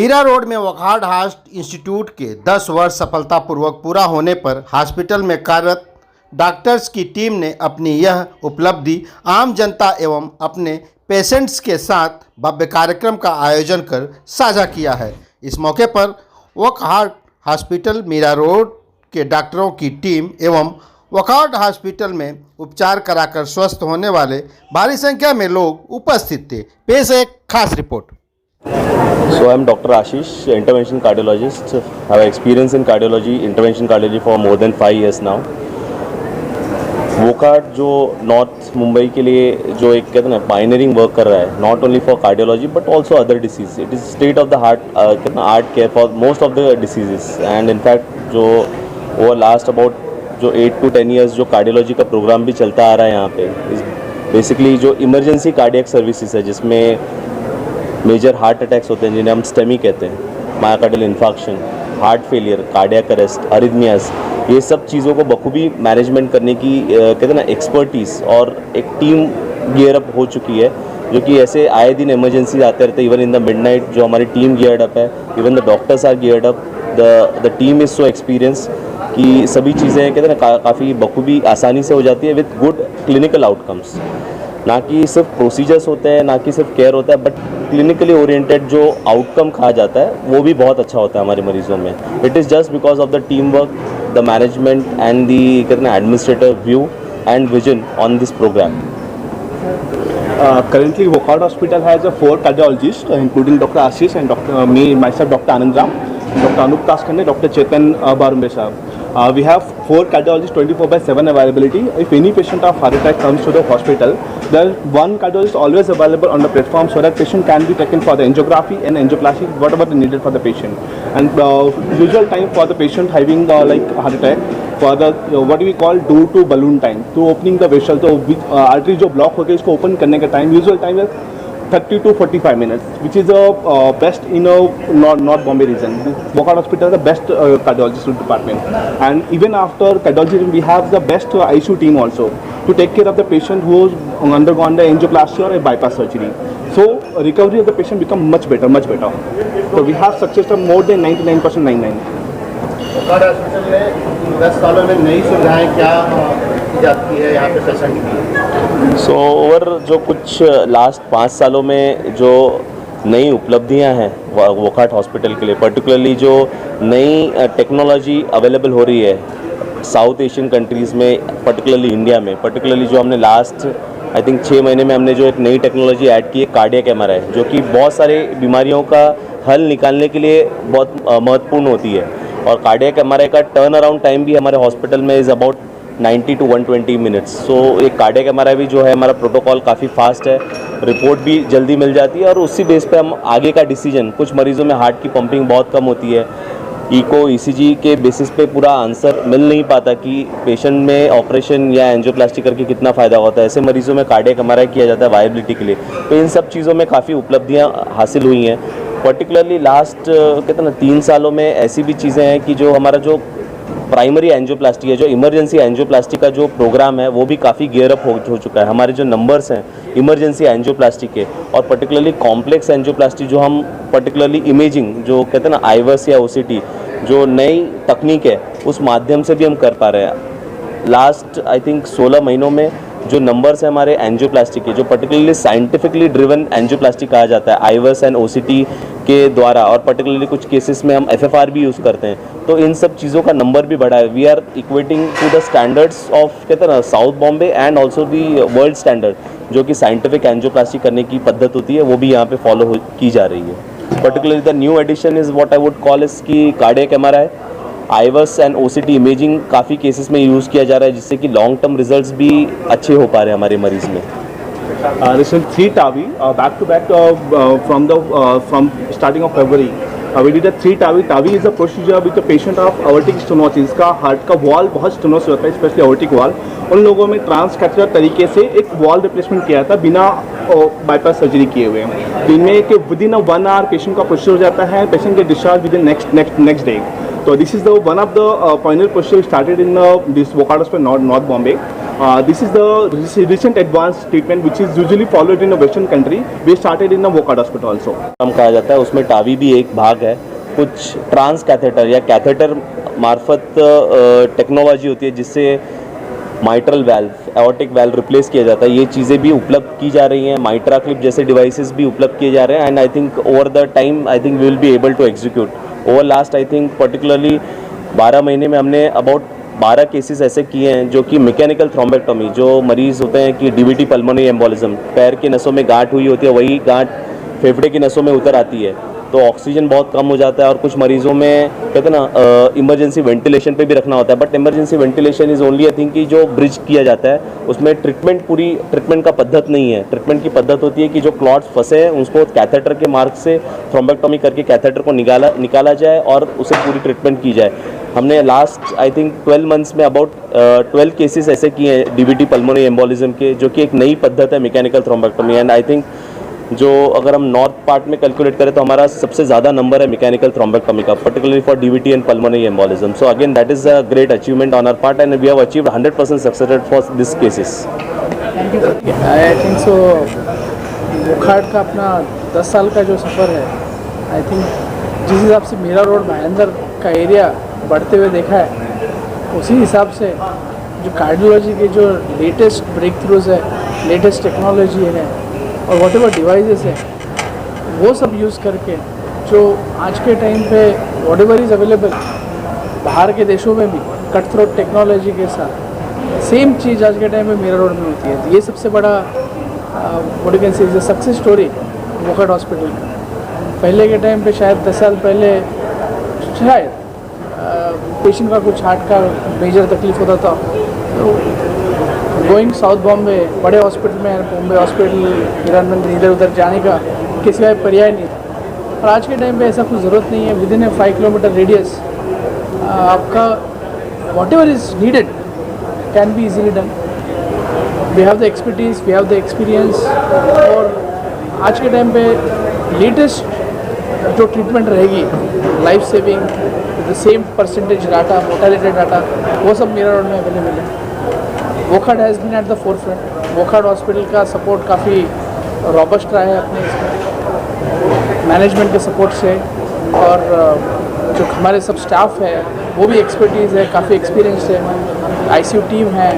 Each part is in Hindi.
मीरा रोड में वोकहार्ट हार्ट इंस्टीट्यूट के 10 वर्ष सफलतापूर्वक पूरा होने पर हॉस्पिटल में कार्यरत डॉक्टर्स की टीम ने अपनी यह उपलब्धि आम जनता एवं अपने पेशेंट्स के साथ भव्य कार्यक्रम का आयोजन कर साझा किया है। इस मौके पर वोकहार्ट हॉस्पिटल मीरा रोड के डॉक्टरों की टीम एवं वोकहार्ट हॉस्पिटल में उपचार कराकर स्वस्थ होने वाले भारी संख्या में लोग उपस्थित थे। पेश है एक खास report. So I am Dr. Ashish, intervention cardiologist. I have experience in cardiology, intervention cardiology for more than 5 years now. Wockhardt जो नॉर्थ मुंबई के लिए जो एक कहते हैं ना पायनियरिंग वर्क कर रहा है, not only for cardiology but also other disease. It is state of the heart कहते ना art care for most of the diseases and in fact जो ओवर लास्ट अबाउट जो 8 to 10 ईयर्स जो कार्डियोलॉजी का प्रोग्राम भी चलता आ रहा है यहाँ पे, बेसिकली जो इमरजेंसी कार्डियक सर्विसेज है जिसमें मेजर हार्ट अटैक्स होते हैं जिन्हें हम स्टेमी कहते हैं, myocardial infarction, heart failure, cardiac arrest, arrhythmias, ये सब चीज़ों को बखूबी मैनेजमेंट करने की कहते हैं ना एक्सपर्टीज़ और एक टीम गियर अप हो चुकी है, जो कि ऐसे आए दिन इमरजेंसी आते रहते हैं। इवन इन द मिडनाइट जो हमारी टीम गियर्ड अप है, even the doctors are geared up, the team is so experience कि सभी चीज़ें कहते हैं ना काफ़ी बखूबी आसानी से हो जाती है विद गुड क्लिनिकल आउटकम्स। ना कि सिर्फ प्रोसीजर्स होते हैं, ना कि सिर्फ केयर होता है, बट क्लिनिकली ओरिएंटेड जो आउटकम कहा जाता है वो भी बहुत अच्छा होता है हमारे मरीजों में। It is just because of the team work, the management and the कहते हैं administrative view and vision on this program. Currently, Wockhardt Hospital has 4 cardiologists, including Dr. Ashish and myself, Dr. Anand Ram, Dr. Anup Taskhande, Dr. Chetan Barumbe sahab. We have 4 cardiologists 24/7 availability. If any patient of heart attack comes to the hospital, there is one cardiologist always available on the platform so that patient can be taken for the angiography and angioplasty, whatever is needed for the patient. And usual time for the patient having like heart attack, for the what we call door to balloon time, to opening the vessel, तो artery जो block हो गई इसको open करने का time, usual time is 30 to 45 minutes, which is best in North Bombay region. Wockhardt Hospital is the best cardiology department, and even after cardiology we have the best ICU team also to take care of the patient who has undergone the angioplasty or a bypass surgery. So recovery of the patient become much better. So we have success of more than 99.99%. Wockhardt hospital में 10 सालों में नई सुविधाएं क्या इजाद की है यहाँ पे पेशेंट की? सो ओवर जो कुछ लास्ट 5 सालों में जो नई उपलब्धियां हैं वोकहार्ट हॉस्पिटल के लिए, पर्टिकुलरली जो नई टेक्नोलॉजी अवेलेबल हो रही है साउथ एशियन कंट्रीज़ में, पर्टिकुलरली इंडिया में, पर्टिकुलरली जो हमने लास्ट आई थिंक 6 महीने में हमने जो एक नई टेक्नोलॉजी ऐड की है, कार्डियक MRI, जो कि बहुत सारे बीमारियों का हल निकालने के लिए बहुत महत्वपूर्ण होती है। और कार्डियक MRI का टर्न अराउंड टाइम भी हमारे हॉस्पिटल में इज़ अबाउट 90 to 120 मिनट्स। सो एक कार्डियक MRI भी जो है हमारा प्रोटोकॉल काफ़ी फास्ट है, रिपोर्ट भी जल्दी मिल जाती है और उसी बेस पे हम आगे का डिसीजन, कुछ मरीज़ों में हार्ट की पंपिंग बहुत कम होती है, इको ECG के बेसिस पे पूरा आंसर मिल नहीं पाता कि पेशेंट में ऑपरेशन या एंजियोप्लास्टी करके कितना फ़ायदा होता है, ऐसे मरीज़ों में कार्डियक MRI किया जाता है वायबिलिटी के लिए। तो इन सब चीज़ों में काफ़ी उपलब्धियाँ हासिल हुई हैं। पर्टिकुलरली लास्ट कहते हैं ना 3 सालों में ऐसी भी चीज़ें हैं कि जो हमारा जो प्राइमरी एंजियोप्लास्टी है, जो इमरजेंसी एंजियोप्लास्टी का जो प्रोग्राम है वो भी काफ़ी गियर अप हो चुका है। हमारे जो नंबर्स हैं इमरजेंसी एंजियोप्लास्टी के और पर्टिकुलरली कॉम्प्लेक्स एंजियोप्लास्टी जो हम पर्टिकुलरली इमेजिंग जो कहते हैं ना आईवर्स या OCT जो नई तकनीक है उस माध्यम से भी हम कर पा रहे हैं। लास्ट आई थिंक 16 महीनों में जो नंबर्स हैं हमारे एंजियोप्लास्टी के, जो पर्टिकुलरली साइंटिफिकली ड्रिवन एंजियोप्लास्टी कहा जाता है आईवर्स एंड OCT के द्वारा, और पर्टिकुलरली कुछ केसेस में हम FFR भी यूज़ करते हैं, तो इन सब चीज़ों का नंबर भी बढ़ा है। We are equating to the standards of कहते हैं ना South Bombay and also the world standard, जो कि साइंटिफिक एंजियोप्लास्टी करने की पद्धत होती है वो भी यहाँ पे फॉलो की जा रही है। Particularly the new addition is what I would call इस की cardiac MRI, IVUS and OCT imaging काफ़ी केसेस में यूज़ किया जा रहा है, जिससे कि लॉन्ग टर्म रिजल्ट्स भी अच्छे हो पा रहे हैं हमारे मरीज़ में। Recent 3 TAVI back to back from starting of February. We did a 3 TAVI. TAVI is a procedure with the patient of aortic stenosis. का हार्ट का वॉल बहुत स्टेनोस होता है, स्पेशली aortic वॉल। उन लोगों में ट्रांसकैथेटर तरीके से एक वॉल रिप्लेसमेंट किया था बिना बाईपास सर्जरी किए हुए। जिनमें कि विदिन 1 आवर पेशेंट का प्रोसीजर हो जाता है, पेशेंट के discharge within next day. So this is the one of the pioneer procedure started in this Wockhardt Hospital, North Bombay. This is the recent advanced treatment which is usually followed in a Western country. We started in a Wokhart hospital also. हम कहा जाता है उसमें टावी भी एक भाग है, कुछ ट्रांस कैथेटर या कैथेटर मार्फत टेक्नोलॉजी होती है जिससे mitral valve, aortic valve replace किया जाता है। ये चीज़ें भी उपलब्ध की जा रही हैं, माइट्रा क्लिप जैसे डिवाइसेस भी उपलब्ध किए जा रहे हैं। And I think over the time I think we will be able to execute over last I think particularly 12 महीने में हमने अबाउट 12 केसेस ऐसे किए हैं जो कि मैकेनिकल थ्रोम्बेक्टोमी, जो मरीज़ होते हैं कि डीवीटी पल्मोनरी एम्बोलिज्म, पैर की नसों में गांठ हुई होती है, वही गांठ फेफड़े की नसों में उतर आती है तो ऑक्सीजन बहुत कम हो जाता है और कुछ मरीज़ों में कहते हैं ना इमरजेंसी वेंटिलेशन पे भी रखना होता है। But emergency ventilation is only I think कि जो ब्रिज किया जाता है उसमें पूरी ट्रीटमेंट का पद्धत नहीं है। ट्रीटमेंट की पद्धत होती है कि जो क्लॉट्स फंसे हैं उसको कैथेटर के मार्ग से थ्रोम्बेक्टोमी करके कैथेटर को निकाला जाए और उसे पूरी ट्रीटमेंट की जाए। हमने लास्ट आई थिंक 12 मंथ्स में अबाउट 12 केसेस ऐसे किए हैं डीवीटी पल्मोनरी एम्बोलिज्म के, जो कि एक नई पद्धत है mechanical thrombectomy. And I think जो अगर हम नॉर्थ पार्ट में कैलकुलेट करें तो हमारा सबसे ज़्यादा नंबर है मैकेनिकल थ्रोम्बेक्टोमी का, particularly for DVT and pulmonary embolism. So again that is a great achievement on our part and we have achieved 100% success rate for this cases. I think so Wockhardt का अपना 10 साल का जो सफ़र है, आई थिंक जिस हिसाब से मीरा रोड भाईंदर का एरिया बढ़ते हुए देखा है उसी हिसाब से जो कार्डियोलॉजी के जो लेटेस्ट ब्रेक थ्रूज है, लेटेस्ट टेक्नोलॉजी है और वॉट एवर डिवाइसेस है वो सब यूज़ करके जो आज के टाइम पे वॉट एवर इज़ अवेलेबल बाहर के देशों में भी कट थ्रोट टेक्नोलॉजी के साथ सेम चीज़ आज के टाइम पे मीरा रोड में होती है। तो ये सबसे बड़ा what you can say is a success story Wockhardt hospital का। पहले के टाइम पे शायद 10 साल पहले शायद पेशेंट का कुछ हार्ट का मेजर तकलीफ होता था तो गोइंग साउथ बॉम्बे बड़े हॉस्पिटल में, बॉम्बे हॉस्पिटल, हिरनमंदिर, इधर उधर जाने का किसी का पर्याय नहीं था। और आज के टाइम पे ऐसा कुछ ज़रूरत नहीं है। Within a 5 kilometre radius आपका whatever is needed can be easily done. We have the expertise, we have the experience. और आज के टाइम पे लेटेस्ट जो ट्रीटमेंट रहेगी life saving the same percentage data, mortality data, वो सब मीरा रोड में अवेलेबल है। Wockhardt has been at the forefront. Wockhardt hospital का सपोर्ट काफ़ी रॉबस्ट रहा है अपने इसमें मैनेजमेंट के सपोर्ट से, और जो हमारे सब स्टाफ है वो भी एक्सपर्टीज़ है, काफ़ी एक्सपीरियंस है, आईसीयू टीम है,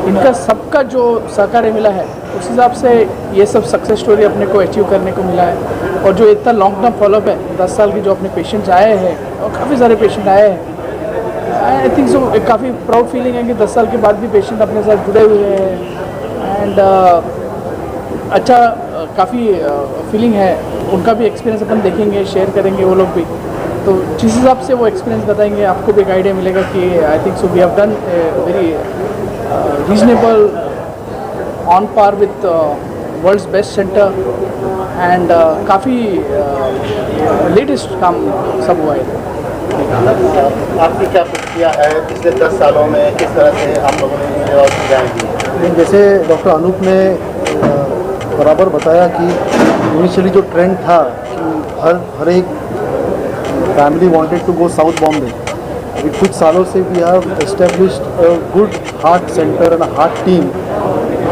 इनका सबका जो सहकार्य मिला है उस हिसाब से ये सब सक्सेस स्टोरी अपने को अचीव करने को मिला है। और जो इतना लॉन्ग टर्म फॉलोअप है 10 साल के जो अपने पेशेंट्स आए हैं और काफ़ी सारे पेशेंट आए हैं, आई थिंक सो एक काफ़ी प्राउड फीलिंग है कि 10 साल के बाद भी पेशेंट अपने साथ जुड़े हुए हैं। एंड अच्छा काफ़ी फीलिंग है। उनका भी एक्सपीरियंस अपन देखेंगे, शेयर करेंगे वो लोग भी, तो जिस हिसाब से वो एक्सपीरियंस बताएंगे आपको भी एक आइडिया मिलेगा कि I think so we have done very reasonable on par with world's best centre and काफ़ी लेटेस्ट काम सब हुआ है। आपकी क्या प्रतिक्रिया है पिछले 10 सालों में, किस तरह से आप लोगों ने सेवा की? जैसे डॉक्टर अनूप ने बराबर बताया कि इनिशियली जो ट्रेंड था कि हर एक family wanted to go South Bombay, अभी कुछ सालों से we have established a good heart centre and heart team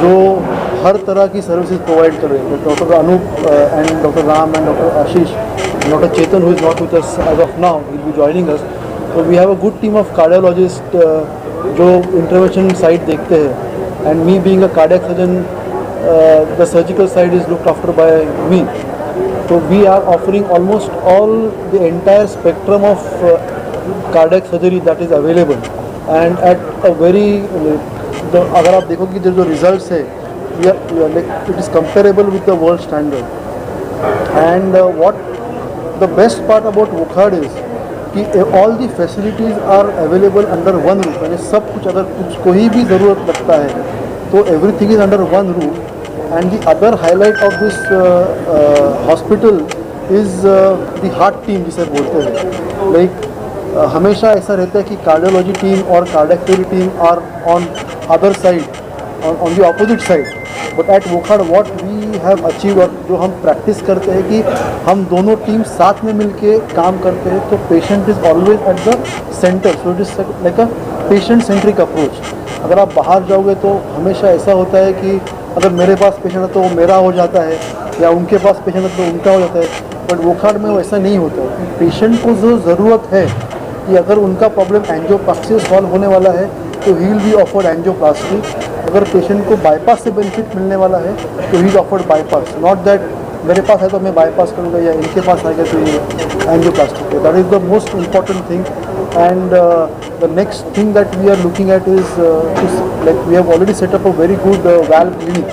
जो हर तरह की सर्विसेज प्रोवाइड कर रहे हैं। Doctor Anoop and doctor Ram and doctor Ashish, Dr. Chetan, who is not with us as of now, will be joining us. So we have a good team of cardiologists जो intervention side देखते हैं, and me being a cardiac surgeon, the surgical side is looked after by me. So we are offering almost all the entire spectrum of cardiac surgery that is available, and at a very अगर आप देखोगे जो results है, it is comparable with the world standard. And what the best part about Wokhart is कि all the facilities are available under one roof, यानी सब कुछ अगर कुछ कोई भी ज़रूरत लगता है तो everything is under one roof. And the other highlight of this hospital is the heart team जिसे बोलते हैं। Like हमेशा ऐसा रहता है कि कार्डियोलॉजी टीम और cardiac team are on other side, on the opposite side. But at Wokhad what we have achieved और जो हम प्रैक्टिस करते हैं कि हम दोनों टीम साथ में मिलके काम करते हैं, तो patient is always at the centre. So it is like a patient centric approach. अगर आप बाहर जाओगे तो हमेशा ऐसा होता है कि अगर मेरे पास पेशेंट है तो वो मेरा हो जाता है, या उनके पास पेशेंट है तो उनका हो जाता है. बट वोखाड में वैसा नहीं होता. पेशेंट को जो ज़रूरत है कि अगर उनका प्रॉब्लम एंजियोप्लास्टी से सॉल्व होने वाला है तो he will be offered angioplasty. अगर पेशेंट को बाईपास से बेनिफिट मिलने वाला है तो he is offered bypass. Not that मेरे पास है तो मैं बाईपास करूँगा या इनके पास आएगा तो ये angioplasty. That is the most important thing. And the next thing that we are looking at is like we have already set up a very good valve clinic,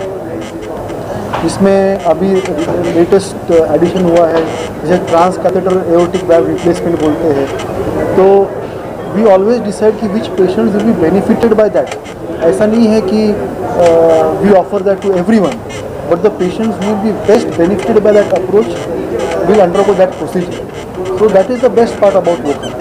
जिसमें अभी लेटेस्ट एडिशन हुआ है जिसे transcatheter aortic valve replacement बोलते हैं. तो वी ऑलवेज डिसाइड कि which patients will be benefited by that. ऐसा नहीं है कि we offer that to everyone, but the patients will B best benefited by that approach will undergo that procedure. So that is the best part about Wokhad.